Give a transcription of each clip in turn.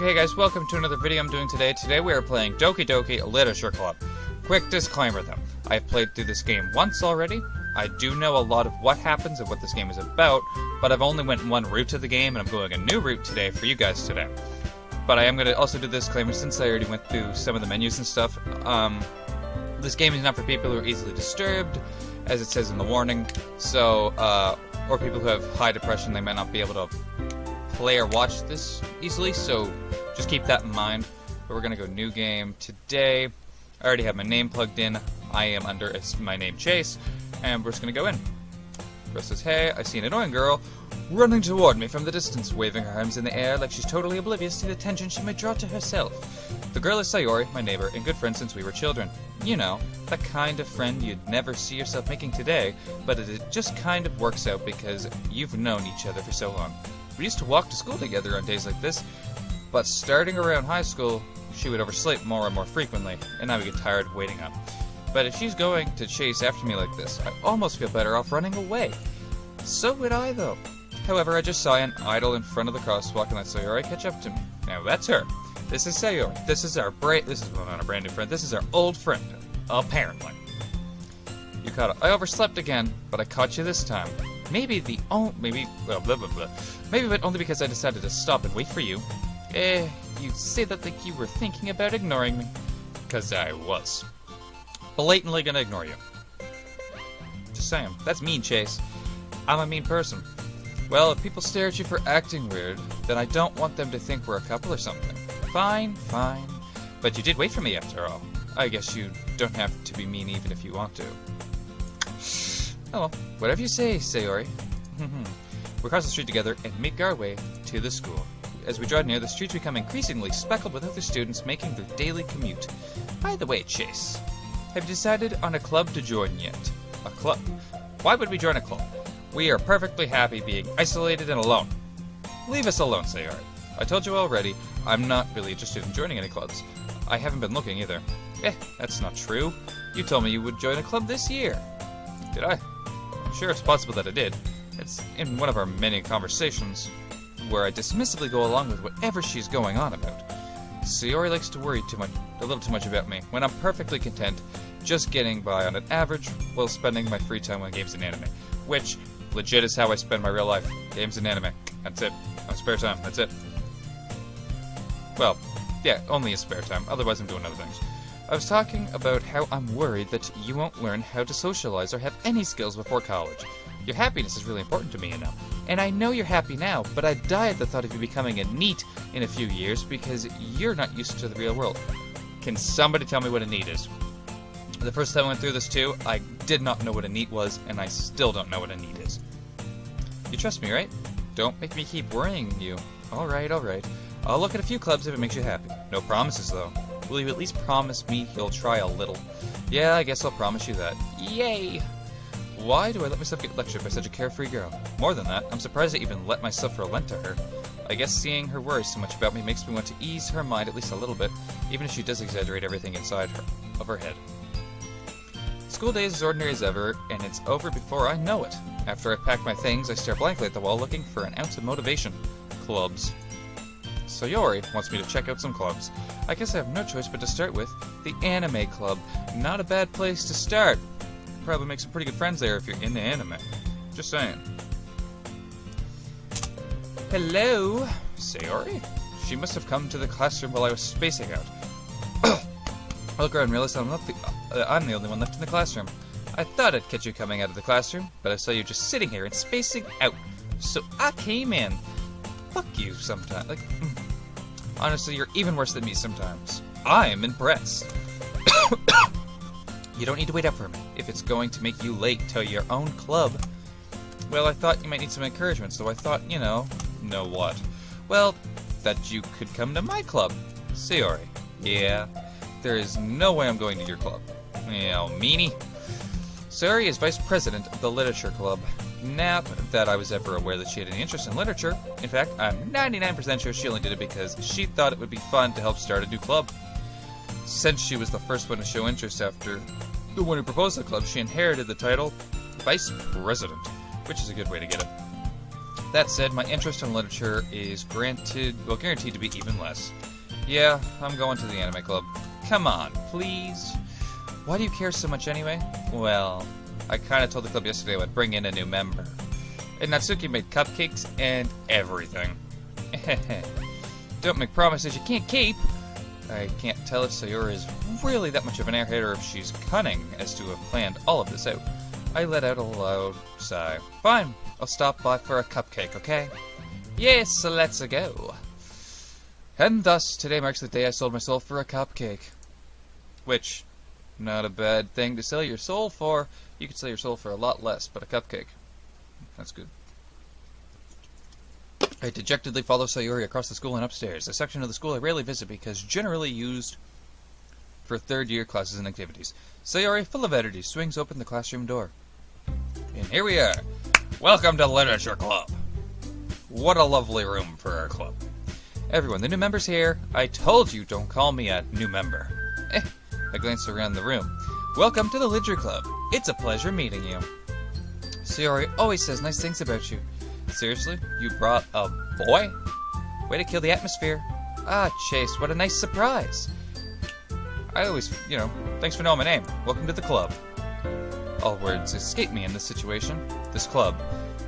Okay guys, welcome to another video I'm doing today. Today we are playing Doki Doki Literature Club. Quick disclaimer though, I've played through this game once already. I do know a lot of what happens and what this game is about, but I've only went one route to the game and I'm going a new route today for you guys today. But I am going to also do the disclaimer since I already went through some of the menus and stuff. This game is not for people who are easily disturbed, as it says in the warning, so, or people who have high depression, they might not be able to play or watch this easily, so just keep that in mind. But we're gonna go new game today. I already have my name plugged in. I am under my name Chase, and we're just gonna go in. Girl says, "Hey, I see an annoying girl running toward me from the distance, waving her arms in the air like she's totally oblivious to the attention she might draw to herself. The girl is Sayori, my neighbor, and good friend since we were children. You know, the kind of friend you'd never see yourself making today, but it just kind of works out because you've known each other for so long. We used to walk to school together on days like this, but starting around high school, she would oversleep more and more frequently, and I would get tired of waiting up. But if she's going to chase after me like this, I almost feel better off running away. So would I, though. However, I just saw an idol in front of the crosswalk and let Sayori catch up to me. Now that's her. This is Sayori. This is our not a brand new friend. This is our old friend, apparently. You caught it. I overslept again, but I caught you this time. Maybe but only because I decided to stop and wait for you. You say that like you were thinking about ignoring me. 'Cause I was. Blatantly gonna ignore you. Just saying. That's mean, Chase. I'm a mean person. Well, if people stare at you for acting weird, then I don't want them to think we're a couple or something. Fine. But you did wait for me after all. I guess you don't have to be mean even if you want to. Oh well, whatever you say, Sayori. We cross the street together and make our way to the school. As we drive near, the streets become increasingly speckled with other students making their daily commute. By the way, Chase, have you decided on a club to join yet? A club? Why would we join a club? We are perfectly happy being isolated and alone. Leave us alone, Sayori. I told you already, I'm not really interested in joining any clubs. I haven't been looking either. That's not true. You told me you would join a club this year. Did I? I'm sure it's possible that I did. It's in one of our many conversations where I dismissively go along with whatever she's going on about. Sayori likes to worry a little too much about me, when I'm perfectly content just getting by on an average while spending my free time on games and anime. Which, legit, is how I spend my real life. Games and anime. That's it. My spare time. That's it. Well, yeah, only in spare time. Otherwise I'm doing other things. I was talking about how I'm worried that you won't learn how to socialize or have any skills before college. Your happiness is really important to me, you know. And I know you're happy now, but I die at the thought of you becoming a NEET in a few years because you're not used to the real world. Can somebody tell me what a NEET is? The first time I went through this too, I did not know what a NEET was, and I still don't know what a NEET is. You trust me, right? Don't make me keep worrying you. Alright. I'll look at a few clubs if it makes you happy. No promises, though. Will you at least promise me you'll try a little? Yeah, I guess I'll promise you that. Yay! Why do I let myself get lectured by such a carefree girl? More than that, I'm surprised I even let myself relent to her. I guess seeing her worry so much about me makes me want to ease her mind at least a little bit, even if she does exaggerate everything inside of her head. School day is as ordinary as ever, and it's over before I know it. After I pack my things, I stare blankly at the wall looking for an ounce of motivation. Clubs. Sayori wants me to check out some clubs. I guess I have no choice but to start with the anime club. Not a bad place to start. Probably make some pretty good friends there if you're into anime. Just saying. Hello, Sayori? She must have come to the classroom while I was spacing out. I look around and realize I'm the only one left in the classroom. I thought I'd catch you coming out of the classroom, but I saw you just sitting here and spacing out. So I came in. Fuck you sometimes. Honestly, you're even worse than me sometimes. I am impressed. You don't need to wait up for me if it's going to make you late to your own club. Well, I thought you might need some encouragement, so I thought, know what? Well, that you could come to my club. Sayori. Yeah, there is no way I'm going to your club. Meanie. Sayori is vice president of the literature club. Not that I was ever aware that she had any interest in literature. In fact, I'm 99% sure she only did it because she thought it would be fun to help start a new club. Since she was the first one to show interest after the one who proposed the club, she inherited the title Vice President, which is a good way to get it. That said, my interest in literature is guaranteed to be even less. Yeah, I'm going to the anime club. Come on, please. Why do you care so much anyway? Well, I kind of told the club yesterday I would bring in a new member. And Natsuki made cupcakes and everything. Don't make promises you can't keep. I can't tell if Sayori is really that much of an airhead or if she's cunning as to have planned all of this out. I let out a loud sigh. Fine, I'll stop by for a cupcake, okay? Yes, let's go. And thus, today marks the day I sold my soul for a cupcake. Which, not a bad thing to sell your soul for. You could sell your soul for a lot less, but a cupcake, that's good. I dejectedly follow Sayori across the school and upstairs, a section of the school I rarely visit because generally used for third-year classes and activities. Sayori, full of energy, swings open the classroom door. And here we are. Welcome to Literature Club. What a lovely room for our club. Everyone, the new member's here. I told you don't call me a new member. I glance around the room. Welcome to the Literature Club. It's a pleasure meeting you. Sayori always says nice things about you. Seriously? You brought a boy? Way to kill the atmosphere. Ah, Chase, what a nice surprise. I always, thanks for knowing my name. Welcome to the club. All words escape me in this situation. This club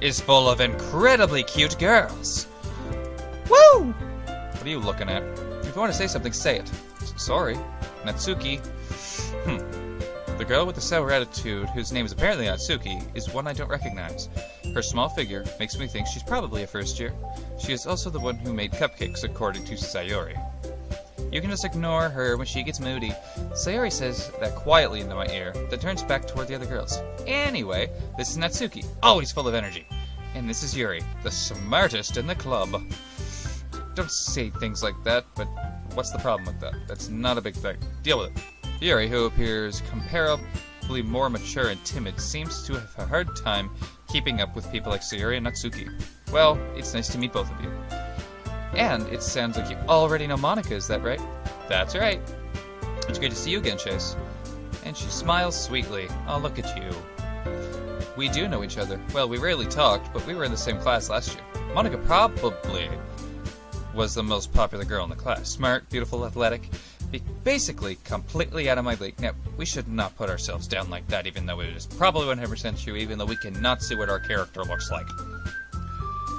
is full of incredibly cute girls. Woo! What are you looking at? If you want to say something, say it. Sorry. Natsuki. The girl with the sour attitude, whose name is apparently Natsuki, is one I don't recognize. Her small figure makes me think she's probably a first year. She is also the one who made cupcakes, according to Sayori. You can just ignore her when she gets moody. Sayori says that quietly into my ear, then turns back toward the other girls. Anyway, this is Natsuki, always full of energy. And this is Yuri, the smartest in the club. Don't say things like that, but what's the problem with that? That's not a big thing. Deal with it. Yuri, who appears comparably more mature and timid, seems to have a hard time keeping up with people like Sayori and Natsuki. Well, it's nice to meet both of you. And it sounds like you already know Monika, is that right? That's right. It's great to see you again, Chase. And she smiles sweetly. Oh, look at you. We do know each other. Well, we rarely talked, but we were in the same class last year. Monika probably was the most popular girl in the class. Smart, beautiful, athletic. Basically, completely out of my league. Now, we should not put ourselves down like that, even though it is probably 100% true, even though we cannot see what our character looks like.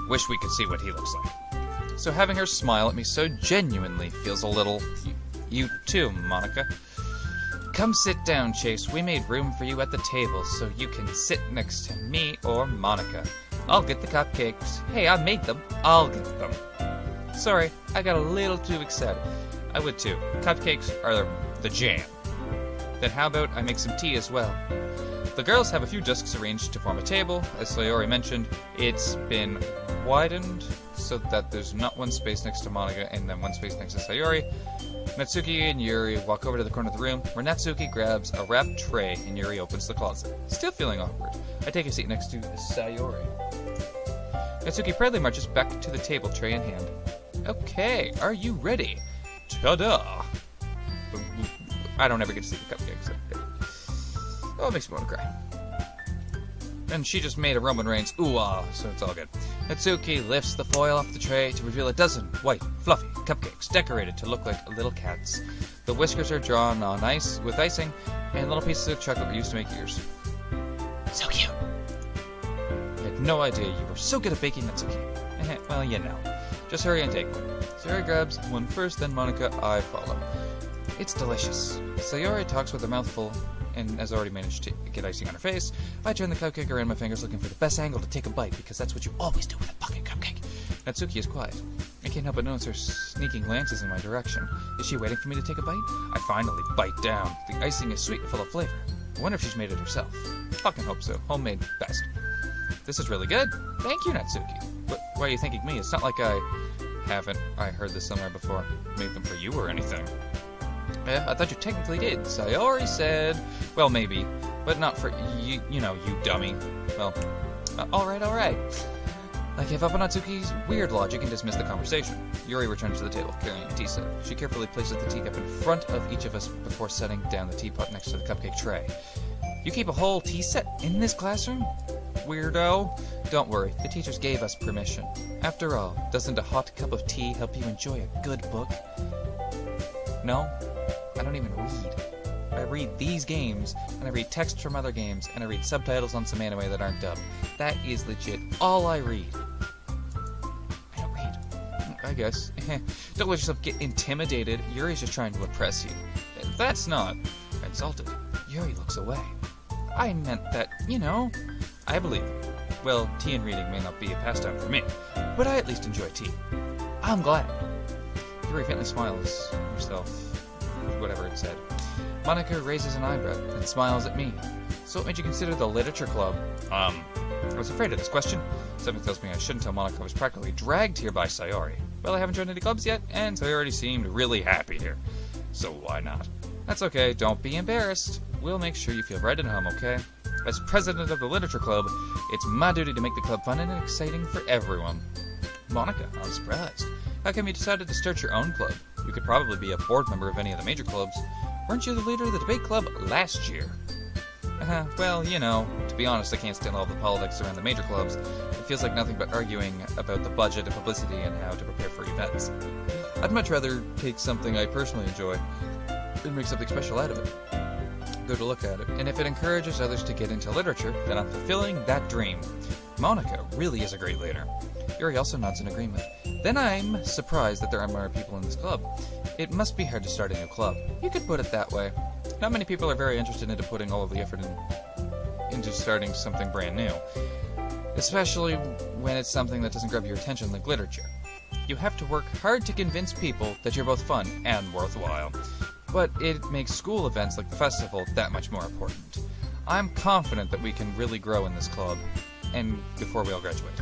Wish we could see what he looks like. So having her smile at me so genuinely feels a little... You too, Monika. Come sit down, Chase. We made room for you at the table, so you can sit next to me or Monika. I'll get the cupcakes. Hey, I made them. I'll get them. Sorry, I got a little too excited. I would too. Cupcakes are the jam. Then how about I make some tea as well? The girls have a few desks arranged to form a table. As Sayori mentioned, it's been widened so that there's not one space next to Monika and then one space next to Sayori. Natsuki and Yuri walk over to the corner of the room, where Natsuki grabs a wrapped tray and Yuri opens the closet. Still feeling awkward, I take a seat next to Sayori. Natsuki proudly marches back to the table, tray in hand. Okay, are you ready? Ta-da! I don't ever get to see the cupcakes. Oh, it makes me want to cry. And she just made a Roman Reigns ooh-ah, so it's all good. Natsuki lifts the foil off the tray to reveal a dozen white, fluffy cupcakes decorated to look like little cats. The whiskers are drawn on ice with icing, and little pieces of chocolate were used to make ears. So cute! I had no idea you were so good at baking, Natsuki. Well, you know. Just hurry and take one. Sayori grabs one first, then Monika, I follow. It's delicious. Sayori talks with her mouth full, and has already managed to get icing on her face. I turn the cupcake around my fingers looking for the best angle to take a bite, because that's what you always do with a fucking cupcake. Natsuki is quiet. I can't help but notice her sneaking glances in my direction. Is she waiting for me to take a bite? I finally bite down. The icing is sweet and full of flavor. I wonder if she's made it herself. Fucking hope so. Homemade best. This is really good. Thank you, Natsuki. But why are you thanking me? It's not like I heard this somewhere before. Made them for you or anything. Yeah, I thought you technically did. Sayori said, well, maybe, but not for you, you dummy. Well, alright. I gave up on Natsuki's weird logic and dismissed the conversation. Yuri returns to the table, carrying a tea set. She carefully places the teacup in front of each of us before setting down the teapot next to the cupcake tray. You keep a whole tea set in this classroom? Weirdo. Don't worry, the teachers gave us permission. After all, doesn't a hot cup of tea help you enjoy a good book? No, I don't even read. I read these games, and I read text from other games, and I read subtitles on some anime that aren't dubbed. That is legit all I read. I don't read. I guess. Don't let yourself get intimidated. Yuri's just trying to impress you. That's not insulted. Yuri looks away. I meant that, I believe. Well, tea and reading may not be a pastime for me, but I at least enjoy tea. I'm glad. Yuri faintly smiles herself, whatever it said. Monica raises an eyebrow and smiles at me. So what made you consider the literature club? I was afraid of this question. Something tells me I shouldn't tell Monica I was practically dragged here by Sayori. Well, I haven't joined any clubs yet, and Sayori seemed really happy here. So why not? That's okay, don't be embarrassed. We'll make sure you feel right at home, okay? As president of the literature club, it's my duty to make the club fun and exciting for everyone. Monica, I'm surprised. How come you decided to start your own club? You could probably be a board member of any of the major clubs. Weren't you the leader of the debate club last year? Well, to be honest, I can't stand all the politics around the major clubs. It feels like nothing but arguing about the budget and publicity and how to prepare for events. I'd much rather take something I personally enjoy and make something special out of it. Go to look at it, and if it encourages others to get into literature, then I'm fulfilling that dream. Monica really is a great leader. Yuri also nods in agreement. Then I'm surprised that there aren't more people in this club. It must be hard to start a new club. You could put it that way. Not many people are very interested into putting all of the effort into starting something brand new. Especially when it's something that doesn't grab your attention like literature. You have to work hard to convince people that you're both fun and worthwhile. But it makes school events like the festival that much more important. I'm confident that we can really grow in this club, and before we all graduate.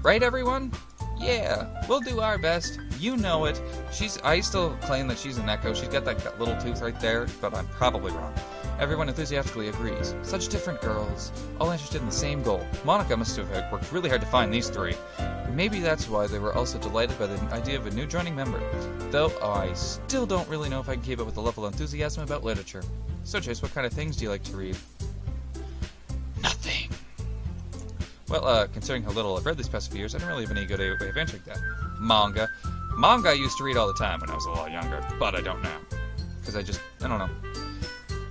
Right, everyone? Yeah, we'll do our best. You know it. I still claim that she's a Neko. She's got that little tooth right there, but I'm probably wrong. Everyone enthusiastically agrees. Such different girls, all interested in the same goal. Monica must have worked really hard to find these three. Maybe that's why they were also delighted by the idea of a new joining member. Though I still don't really know if I can keep up with the level of enthusiasm about literature. So Chase, what kind of things do you like to read? Nothing. Well, considering how little I've read these past few years, I don't really have any good way of answering that. Manga. Manga I used to read all the time when I was a lot younger, but I don't now. Because I don't know.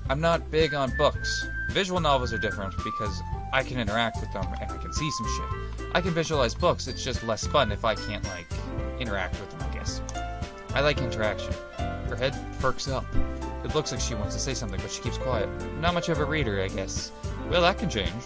I'm not big on books. Visual novels are different because I can interact with them and I can see some shit. I can visualize books, it's just less fun if I can't, interact with them, I guess. I like interaction. Her head perks up. It looks like she wants to say something, but she keeps quiet. Not much of a reader, I guess. Well, that can change.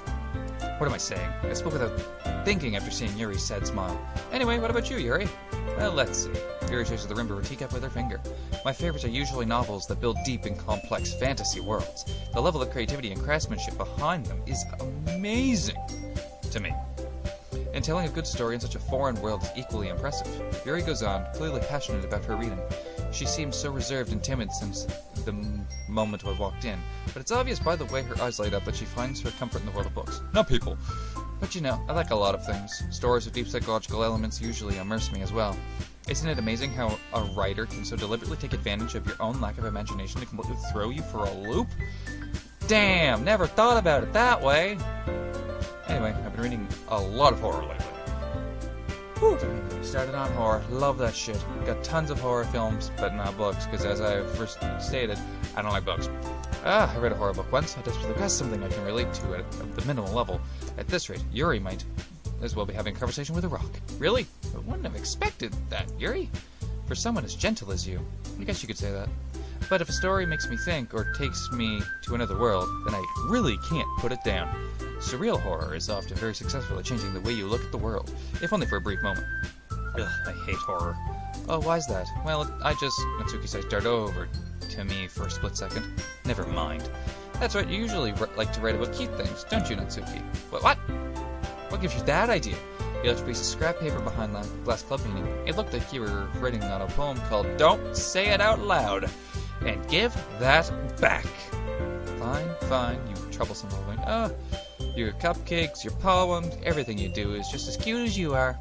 What am I saying? I spoke without thinking after seeing Yuri's sad smile. Anyway, what about you, Yuri? Well, let's see. Yuri traces the rim of her teacup with her finger. My favorites are usually novels that build deep and complex fantasy worlds. The level of creativity and craftsmanship behind them is amazing to me. And telling a good story in such a foreign world is equally impressive. Yuri goes on, clearly passionate about her reading. She seems so reserved and timid since the moment I walked in, but it's obvious by the way her eyes light up that she finds her comfort in the world of books, not people. But I like a lot of things. Stories with deep psychological elements usually immerse me as well. Isn't it amazing how a writer can so deliberately take advantage of your own lack of imagination to completely throw you for a loop? Damn, never thought about it that way. Anyway, I've been reading a lot of horror lately. Whew. Started on horror, love that shit. Got tons of horror films, but not books, because as I first stated, I don't like books. I read a horror book once. I desperately got something I can relate to at the minimal level. At this rate, Yuri might as well be having a conversation with a rock. Really? I wouldn't have expected that, Yuri. For someone as gentle as you, I guess you could say that. But if a story makes me think or takes me to another world, then I really can't put it down. Surreal horror is often very successful at changing the way you look at the world, if only for a brief moment. Ugh, I hate horror. Oh, why's that? Well, Natsuki says dart over to me for a split second. Never mind. That's right, you usually like to write about cute things, don't you, Natsuki? What? What gives you that idea? You left a piece of scrap paper behind the last club meeting. It looked like you were writing on a poem called Don't Say It Out Loud. And give that back. Fine, you troublesome little thing. Your cupcakes, your poems, everything you do is just as cute as you are.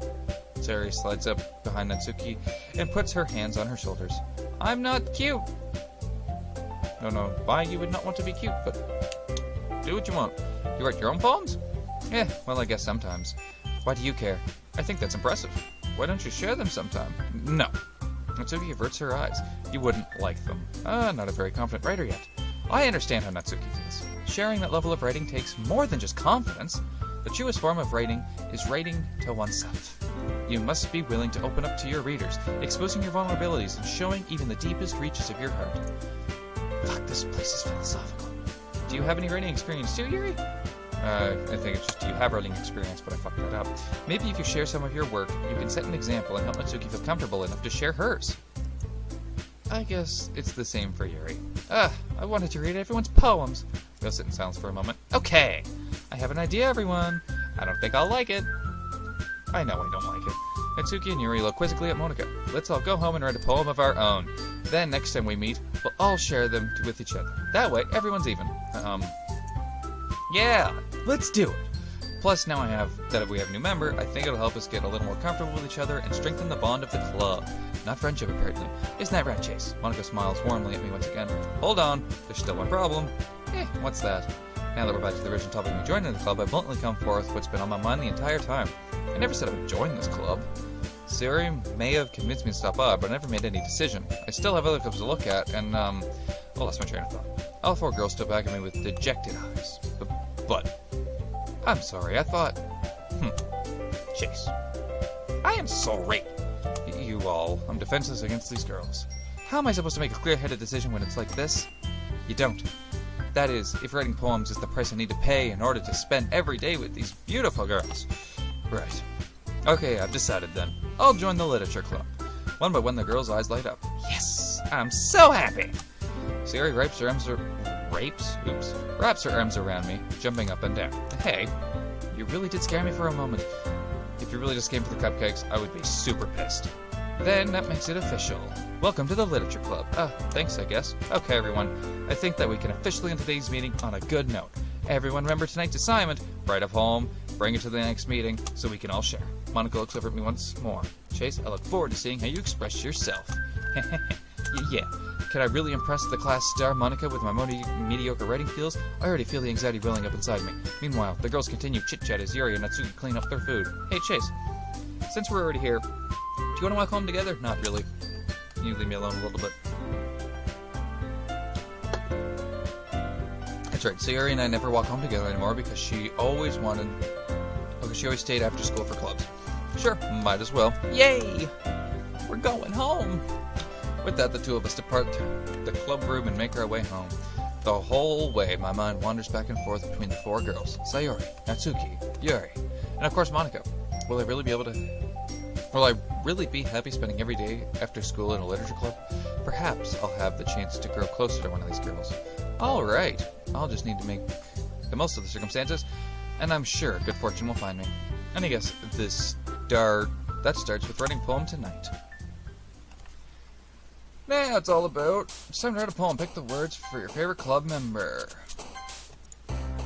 Sari slides up behind Natsuki and puts her hands on her shoulders. I'm not cute. No, why you would not want to be cute, but do what you want. You write your own poems? Well, I guess sometimes. Why do you care? I think that's impressive. Why don't you share them sometime? No. Natsuki averts her eyes. You wouldn't like them. Not a very confident writer yet. I understand how Natsuki feels. Sharing that level of writing takes more than just confidence. The truest form of writing is writing to oneself. You must be willing to open up to your readers, exposing your vulnerabilities and showing even the deepest reaches of your heart. Fuck, this place is philosophical. Do you have any writing experience too, Yuri? I think it's just, do you have writing experience, but I fucked that up. Maybe if you share some of your work, you can set an example and help Natsuki feel comfortable enough to share hers. I guess it's the same for Yuri. I wanted to read everyone's poems. We'll sit in silence for a moment. Okay, I have an idea, everyone. I don't think I'll like it. I know I don't like it. Natsuki and Yuri look quizzically at Monika. Let's all go home and write a poem of our own. Then, next time we meet, we'll all share them with each other. That way, everyone's even. Yeah, let's do it. Plus, now that we have a new member, I think it'll help us get a little more comfortable with each other and strengthen the bond of the club. Not friendship, apparently. Isn't that right, Chase? Monika smiles warmly at me once again. Hold on, there's still one problem. What's that? Now that we're back to the original topic of me joining the club, I bluntly come forth what's been on my mind the entire time. I never said I would join this club. Sayori may have convinced me to stop by, but I never made any decision. I still have other clubs to look at, and, I lost my train of thought. All four girls stood back at me with dejected eyes. But I'm sorry, I thought... Chase. I am sorry. You all. I'm defenseless against these girls. How am I supposed to make a clear-headed decision when it's like this? You don't. That is, if writing poems is the price I need to pay in order to spend every day with these beautiful girls. Right. Okay, I've decided then. I'll join the literature club. One by one, the girls' eyes light up. Yes! I'm so happy! Sayori wraps her arms around me, jumping up and down. Hey, you really did scare me for a moment. If you really just came for the cupcakes, I would be super pissed. Then that makes it official. Welcome to the Literature Club. Thanks, I guess. Okay, everyone. I think that we can officially end today's meeting on a good note. Everyone remember tonight's assignment. Write a poem, bring it to the next meeting, so we can all share. Monika looks over at me once more. Chase, I look forward to seeing how you express yourself. Yeah. Can I really impress the class star Monika with my mediocre writing skills? I already feel the anxiety welling up inside me. Meanwhile, the girls continue chit-chat as Yuri and Natsuki clean up their food. Hey, Chase. Since we're already here, do you want to walk home together? Not really. Can you leave me alone a little bit? That's right. So Yuri and I never walk home together anymore because she always stayed after school for clubs. Sure, might as well. Yay! We're going home. With that, the two of us depart the club room and make our way home. The whole way, my mind wanders back and forth between the four girls, Sayori, Natsuki, Yuri, and of course Monika. Will I really be happy spending every day after school in a literature club? Perhaps I'll have the chance to grow closer to one of these girls. Alright, I'll just need to make the most of the circumstances, and I'm sure good fortune will find me. And I guess that starts with writing a poem tonight. Now it's all about. It's time to write a poem. Pick the words for your favorite club member.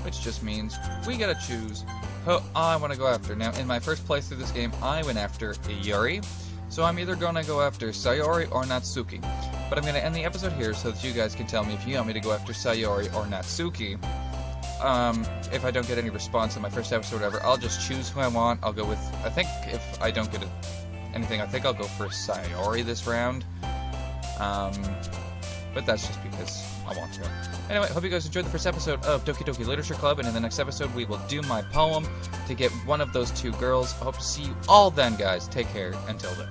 Which just means we gotta choose who I want to go after. Now, in my first playthrough of this game, I went after Yuri. So I'm either gonna go after Sayori or Natsuki. But I'm gonna end the episode here so that you guys can tell me if you want me to go after Sayori or Natsuki. If I don't get any response in my first episode or whatever, I'll just choose who I want. I'll go with, I think if I don't get anything, I think I'll go for Sayori this round. But that's just because I want to. Anyway, hope you guys enjoyed the first episode of Doki Doki Literature Club, and in the next episode we will do my poem to get one of those two girls. I hope to see you all then, guys. Take care. Until then.